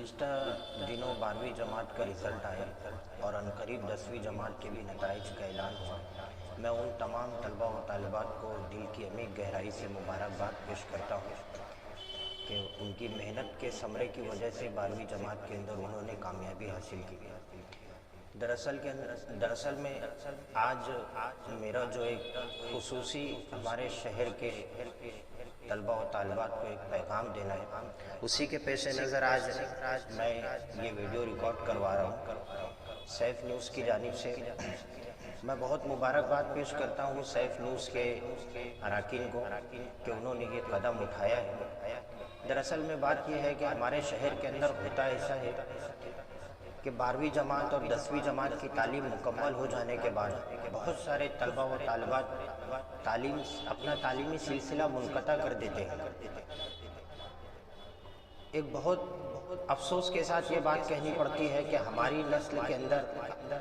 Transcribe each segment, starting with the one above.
गुज़श्ता दिनों 12वीं जमात का रिज़ल्ट आया और अनकरीब 10वीं जमात के भी नताइज का ऐलान हुआ। मैं उन तमाम तलबा व तालिबात को दिल की अमीर गहराई से मुबारकबाद पेश करता हूँ कि उनकी मेहनत के समरे की वजह से 12वीं जमात के अंदर उन्होंने कामयाबी हासिल की। दरअसल में आज मेरा जो एक खुसूसी हमारे शहर के तलबा व तालिबात को एक पैगाम देना है, उसी के पेश नज़र आज मैं ये वीडियो रिकॉर्ड करवा रहा हूँ। सैफ न्यूज़ की जानिब से मैं बहुत मुबारकबाद पेश करता हूँ सैफ न्यूज़ के अरकान को कि उन्होंने ये कदम उठाया है। दरअसल में बात यह है कि हमारे शहर के अंदर होता ऐसा है कि 12वीं जमात और 10वीं जमात की तालीम मुकम्मल हो जाने के बाद बहुत सारे तलबा व तालिबात अपना तालीमी सिलसिला मुनक़ता कर देते हैं। एक बहुत अफसोस के साथ ये बात कहनी पड़ती है कि हमारी नस्ल के अंदर,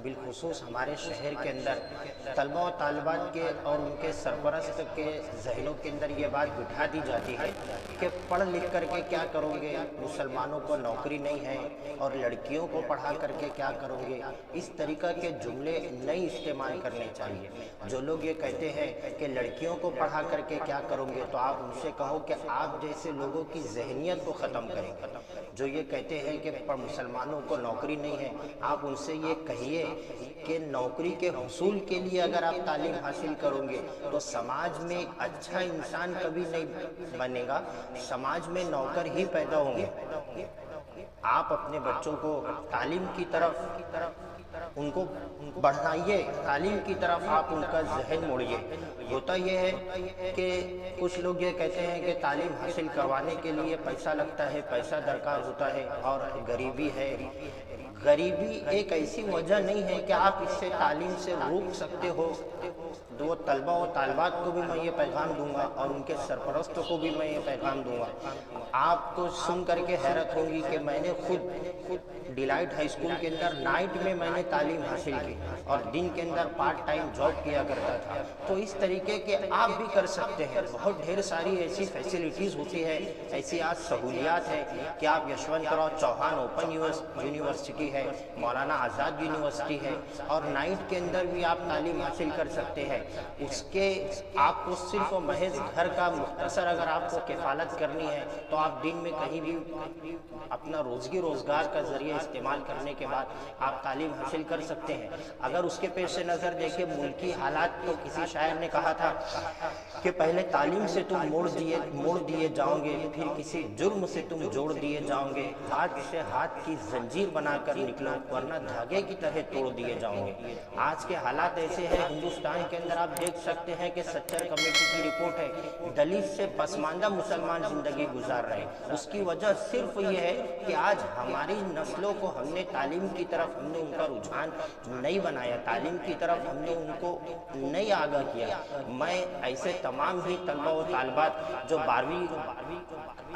बिलखुसूस हमारे शहर के अंदर तलबा व तालिबात के और उनके सरपरस्त के जहनों के अंदर ये बात बिठा दी जाती है कि पढ़ लिख करके क्या करोगे, मुसलमानों को नौकरी नहीं है, और लड़कियों को पढ़ा करके क्या करोगे। इस तरीक़ा के जुमले नहीं इस्तेमाल करने चाहिए। जो लोग ये कहते हैं कि लड़कियों को पढ़ा करके क्या करोगे, तो आप उनसे कहो कि आप जैसे लोगों की जहनियत को ख़त्म करेंगे। जो ये कहते हैं कि मुसलमानों को नौकरी नहीं है, आप उनसे ये कहिए कि नौकरी के हुसूल के लिए अगर आप तालीम हासिल करोगे तो समाज में एक अच्छा इंसान कभी नहीं बनेगा, समाज में नौकर ही पैदा होंगे। आप अपने बच्चों को तालीम की तरफ उनको बढ़ाइए, तालीम की तरफ आप उनका जहन मोड़िए। होता यह है कि कुछ लोग ये कहते हैं कि तालीम हासिल करवाने के लिए पैसा लगता है, पैसा दरकार होता है और गरीबी है। गरीबी एक ऐसी वजह नहीं है कि आप इससे तालीम से रोक सकते हो। दो तलबा व तालिबात को भी मैं ये पैगाम दूंगा और उनके सरपरस्तों को भी मैं ये पैगाम दूंगा। आपको सुन करके हैरत होगी कि मैंने खुद डिलाइट हाई स्कूल के अंदर नाइट में मैंने तालीम हासिल की और दिन के अंदर पार्ट टाइम जॉब किया करता था। तो इस तरीके के आप भी कर सकते हैं। बहुत ढेर सारी ऐसी फैसिलिटीज़ होती है, ऐसी आज सहूलियात है कि आप यशवंतराव चौहान ओपन यूनिवर्सिटी है, मौलाना आज़ाद यूनिवर्सिटी है, और नाइट के अंदर भी आप तालीम हासिल कर सकते हैं। उसके आपको सिर्फ महज घर का मुख्तसर अगर आपको किफ़ालत करनी है तो आप दिन में कहीं भी अपना रोज़गार का ज़रिया इस्तेमाल करने के बाद आप तालीम हासिल कर सकते हैं। अगर उसके पेश नज़र देखें मुल्की हालात, तो किसी शायर ने कहा था कि पहले तालीम से तुम मोड़ दिए जाओगे, फिर किसी जुर्म से तुम जोड़ दिए जाओगे। हाथ से हाथ की जंजीर बनाकर निकलो, वरना धागे की तरह तोड़ दिए जाओगे। आज के हालात ऐसे हैं हिंदुस्तान के अंदर, आप देख सकते हैं कि सच्चर कमेटी की रिपोर्ट है, दलित से पसमानदा मुसलमान जिंदगी गुजार रहे हैं। उसकी वजह सिर्फ ये है कि आज हमारी नस्लों को हमने तालीम की तरफ हमने उनका रुझान नहीं बनाया, तालीम की तरफ हमने उनको नहीं आगाह किया। मैं ऐसे तमाम ही तलबा व तालिबात जो 12वीं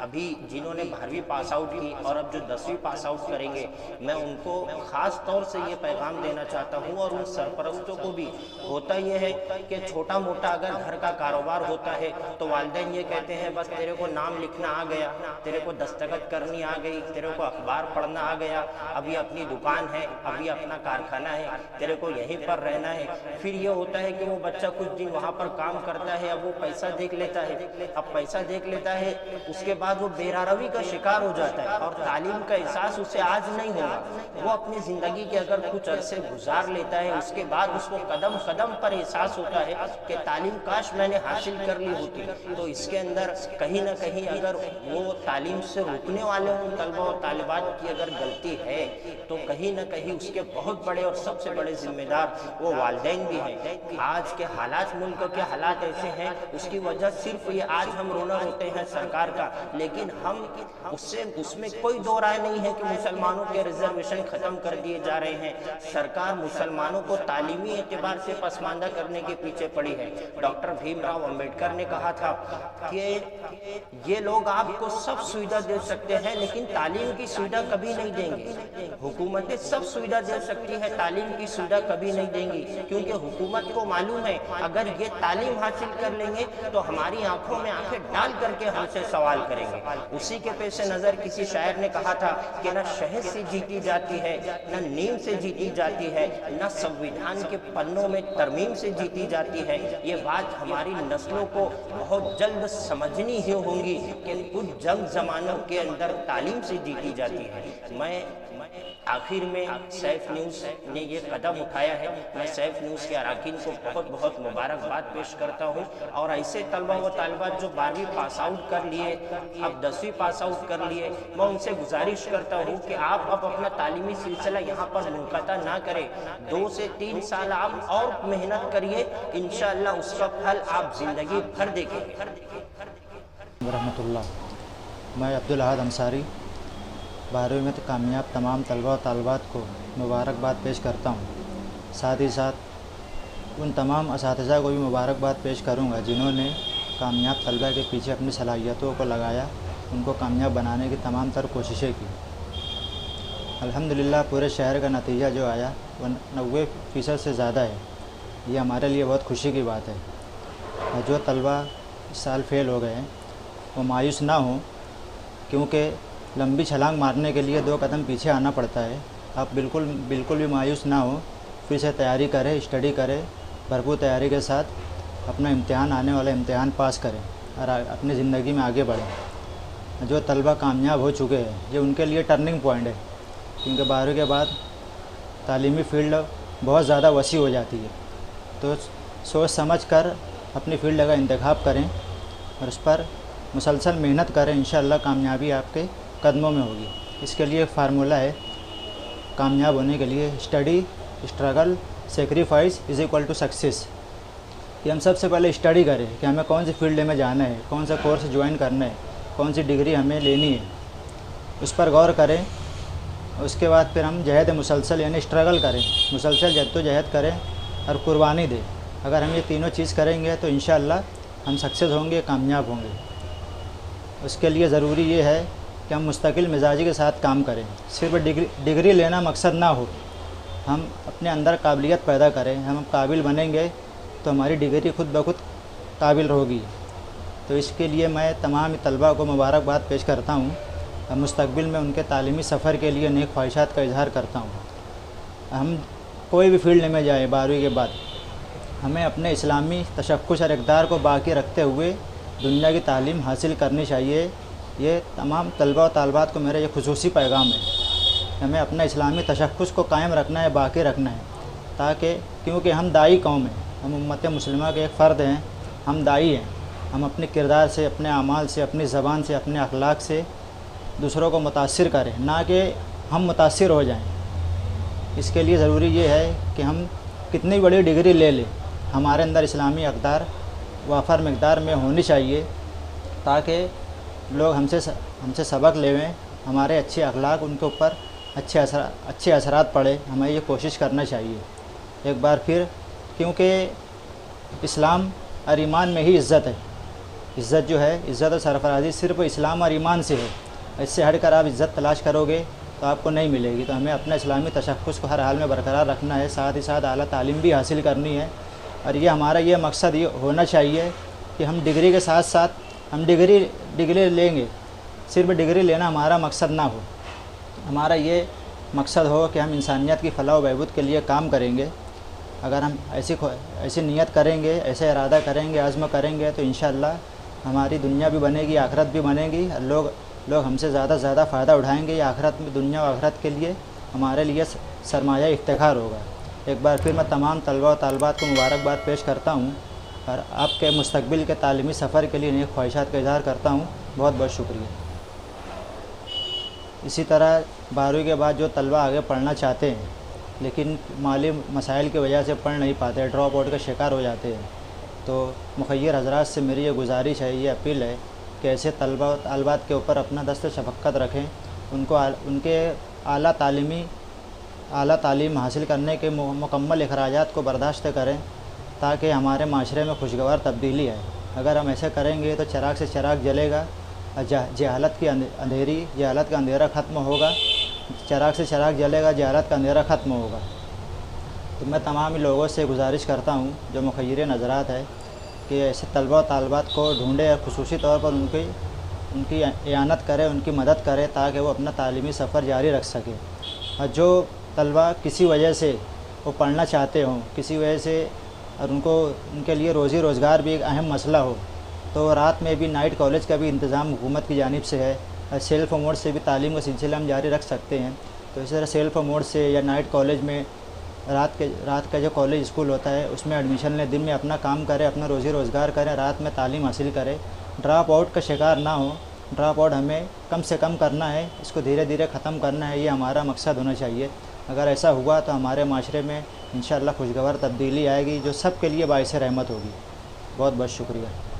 अभी जिन्होंने 12वीं पास आउट की और अब जो 10वीं पास आउट करेंगे, मैं उनको ख़ास तौर से ये पैगाम देना चाहता हूँ। और उन सरपरस्तों को भी होता ये है कि छोटा मोटा अगर घर का कारोबार होता है तो वालिदैन ये कहते हैं बस तेरे को नाम लिखना आ गया, तेरे को दस्तखत करनी आ गई, तेरे को अखबार पढ़ना आ गया, अभी अपनी दुकान है, अभी अपना कारखाना है, तेरे को यहीं पर रहना है। फिर ये होता है कि वो बच्चा कुछ दिन वहाँ पर काम करता है, अब वो पैसा देख लेता है, अब पैसा देख लेता है, उसके बाद वो बेरारवी का शिकार हो जाता है और तालीम का एहसास उसे आज नहीं होगा। वो अपनी ज़िंदगी के अगर कुछ अरसे गुजार लेता है, उसके बाद उसको कदम कदम पर एहसास होता है कि तालीम काश मैंने हासिल कर ली होती। तो इसके अंदर कहीं ना कहीं अगर वो तालीम से रोकने वाले हों तलबा और तालिबात की अगर गलती है, तो कहीं ना कहीं उसके बहुत बड़े और सबसे बड़े जिम्मेदार वो वालिदैन भी हैं। आज के हालात, मुल्क के हालात ऐसे हैं, उसकी वजह सिर्फ ये आज हम रोना रोते हैं सरकार का, लेकिन हम उसमें कोई दो राय नहीं है कि मुसलमानों के रिजर्वेशन कंपलशन ख़त्म कर दिए जा रहे हैं। सरकार मुसलमानों को तालीमी एतबार से पसमानदा करने के पीछे पड़ी है। डॉक्टर भीमराव अंबेडकर ने कहा था कि ये लोग आपको सब सुविधा दे सकते हैं लेकिन तालीम की सुविधा कभी नहीं देंगे। हुकूमतें सब सुविधा दे सकती है, तालीम की सुविधा कभी नहीं देंगी, क्योंकि हुकूमत को मालूम है अगर ये तालीम हासिल कर लेंगे तो हमारी आंखों में आंखें डाल करके हमसे सवाल करेंगे। उसी के पेश नज़र किसी शायर ने कहा था कि न शहद से जीती जाती है, न नीम से जीती जाती है, न संविधान के पन्नों में तरमीम से जीती जाती है। ये बात हमारी नस्लों को बहुत जल्द समझनी ही होगी कि कुछ जंग ज़मानों के अंदर तालीम से जीती जाती है। मैं आखिर में सैफ न्यूज़ ने ये कदम उठाया है, मैं सैफ न्यूज़ के अरकान को बहुत बहुत मुबारकबाद पेश करता हूँ। और ऐसे तलबा व तालिबात जो 12वीं पास आउट कर लिए, अब 10वीं पास आउट कर लिए, मैं उनसे गुजारिश करता हूँ कि आप अब अपना तालीमी सिलसिला यहाँ पर मुनक़ता ना करें। 2 से 3 साल आप और मेहनत करिए, इंशाअल्लाह उसका फल आप ज़िंदगी भर देखेंगे। रहमतुल्लाह। मैं अब्दुल अहद अंसारी 12वीं में कामयाब तमाम तलबा और तालिबात को मुबारकबाद पेश करता हूँ। साथ ही साथ उन तमाम असातिज़ा को भी मुबारकबाद पेश करूँगा जिन्होंने कामयाब तलबा के पीछे अपनी सलाहियतों को लगाया, उनको कामयाब बनाने की तमाम तर कोशिशें की। अल्हम्दुलिल्लाह पूरे शहर का नतीजा जो आया वो 90% से ज़्यादा है। ये हमारे लिए बहुत खुशी की बात है। और जो तलबा इस साल फ़ेल हो गए हैं वो मायूस ना हो, क्योंकि लंबी छलांग मारने के लिए 2 कदम पीछे आना पड़ता है। आप बिल्कुल भी मायूस ना हो, फिर से तैयारी करें, स्टडी करें, भरपूर तैयारी के साथ अपना इम्तिहान, आने वाला इम्तिहान पास करें और अपनी ज़िंदगी में आगे बढ़ें। जो तलबा कामयाब हो चुके हैं ये उनके लिए टर्निंग पॉइंट है, क्योंकि 12वीं के बाद तालीमी फ़ील्ड बहुत ज़्यादा वसी हो जाती है। तो सोच समझ कर अपनी फ़ील्ड का इंतखाब करें और उस पर मुसलसल मेहनत करें। इंशाअल्लाह कामयाबी आपके कदमों में होगी। इसके लिए एक फार्मूला है कामयाब होने के लिए, study, struggle, sacrifice is equal to success. कि हम सबसे पहले स्टडी करें कि हमें कौन सी फील्ड में जाना है, कौन सा कोर्स ज्वाइन करना है, कौन सी डिग्री हमें लेनी है, उस पर गौर करें। उसके बाद फिर हम जहद मुसलसल यानी स्ट्रगल करें, मुसलसल जद्दोजहद करें और कुर्बानी दें। अगर हम ये तीनों चीज़ करेंगे तो इंशाअल्लाह हम सक्सेस होंगे, कामयाब होंगे। उसके लिए ज़रूरी ये है कि हम मुस्तकिल मिजाजी के साथ काम करें। सिर्फ डिग्री लेना मकसद ना हो, हम अपने अंदर काबिलियत पैदा करें। हम काबिल बनेंगे तो हमारी डिग्री खुद ब खुद काबिल होगी। तो इसके लिए मैं तमाम तलबा को मुबारकबाद पेश करता हूँ और मुस्तकबिल में उनके तालीमी सफ़र के लिए नेक ख्वाहिशात का इजहार करता हूँ। हम कोई भी फील्ड में जाए 12वीं के बाद, हमें अपने इस्लामी तशक्कुस और इक़दार को बाकी रखते हुए दुनिया की तालीम हासिल करनी चाहिए। ये तमाम तलबा और तालिबात को मेरा ये खुसूसी पैगाम है। हमें अपना इस्लामी तशक्कुस को कायम रखना है, बाकी रखना है, ताकि क्योंकि हम दाई कौम हैं, हम उम्मत मुस्लिमा के एक फ़र्द हैं, हम दाई हैं। हम अपने किरदार से, अपने अमाल से, अपनी ज़बान से, अपने अखलाक से दूसरों को मुतासिर करें, ना कि हम मुतासिर हो जाएं। इसके लिए ज़रूरी ये है कि हम कितनी बड़ी डिग्री ले लें, हमारे अंदर इस्लामी अक़दार वाफर मकदार में होनी चाहिए, ताकि लोग हमसे सबक लेवें, हमारे अच्छे अखलाक उनके ऊपर अच्छे असरात पड़े। हमें ये कोशिश करना चाहिए एक बार फिर, क्योंकि इस्लाम और ईमान में ही इज़्ज़त है। इज़्ज़त जो है, इज़्ज़त और सरफराजी सिर्फ इस्लाम और ईमान से है। इससे हट कर आप इज़्ज़त तलाश करोगे तो आपको नहीं मिलेगी। तो हमें अपना इस्लामी तशक्कुस को हर हाल में बरकरार रखना है, साथ ही साथ आला तालीम भी हासिल करनी है। और ये हमारा ये मकसद ये होना चाहिए कि हम डिग्री के साथ साथ हम डिग्री लेंगे, सिर्फ डिग्री लेना हमारा मकसद ना हो। हमारा ये मकसद हो कि हम इंसानियत की फलाह व बहबूद के लिए काम करेंगे। अगर हम ऐसी नियत करेंगे, ऐसा इरादा करेंगे, आज़्म करेंगे तो इंशाअल्लाह हमारी दुनिया भी बनेगी, आखिरत भी बनेगी। और लोग हमसे ज़्यादा से ज़्यादा फ़ायदा उठाएंगे। ये आखिरत में, दुनिया और आखिरत के लिए हमारे लिए सरमाया इफ्तिखार होगा। एक बार फिर मैं तमाम तलबा और तालिबात को मुबारकबाद पेश करता हूँ और आपके मुस्तकबिल के तालीमी सफ़र के लिए नेक ख्वाहिशात का इज़हार करता हूँ। बहुत बहुत शुक्रिया। इसी तरह 12वीं के बाद जो तलबा आगे पढ़ना चाहते हैं लेकिन माली मसाइल की वजह से पढ़ नहीं पाते, ड्रॉप आउट का शिकार हो जाते हैं, तो मुखय्यर हज़रात से मेरी ये गुजारिश है, ये अपील है कि ऐसे तलबा और तालिबात के ऊपर अपना दस्त शफ़क़त रखें, उनको उनके आला तालीमी اعلیٰ تعلیم حاصل کرنے کے مکمل اخراجات کو برداشت کریں تاکہ ہمارے معاشرے میں خوشگوار تبدیلی آئے۔ اگر ہم ایسے کریں گے تو چراغ سے چراغ جلے گا، جہالت کا اندھیرا ختم ہوگا، چراغ سے چراغ جلے گا، جہالت کا اندھیرا ختم ہوگا۔ تو میں تمام لوگوں سے گزارش کرتا ہوں جو مخیر نظرات ہے کہ ایسے طلبہ و طالبات کو ڈھونڈے اور خصوصی طور پر ان کی اعانت کرے، ان کی مدد کرے تاکہ وہ اپنا تعلیمی سفر جاری رکھ سکے۔ اور جو طلبہ کسی وجہ سے وہ پڑھنا چاہتے ہوں، کسی وجہ سے اور ان کے لیے روزی روزگار بھی ایک اہم مسئلہ ہو، تو رات میں بھی نائٹ کالج کا بھی انتظام حکومت کی جانب سے ہے، اور سیلف موڈ سے بھی تعلیم کا سلسلہ ہم جاری رکھ سکتے ہیں۔ تو اسی طرح سیلف موڈ سے یا نائٹ کالج میں رات کا جو کالج اسکول ہوتا ہے اس میں ایڈمیشن لیں، دن میں اپنا کام کرے، اپنا روزی روزگار کرے، رات میں تعلیم حاصل کرے، ڈراپ آؤٹ کا شکار نہ ہو۔ ڈراپ آؤٹ ہمیں کم سے کم کرنا ہے، اس کو دھیرے دھیرے ختم کرنا ہے، یہ ہمارا مقصد ہونا چاہیے۔ اگر ایسا ہوا تو ہمارے معاشرے میں انشاءاللہ خوشگوار تبدیلی آئے گی جو سب کے لیے باعث رحمت ہوگی۔ بہت بہت شکریہ۔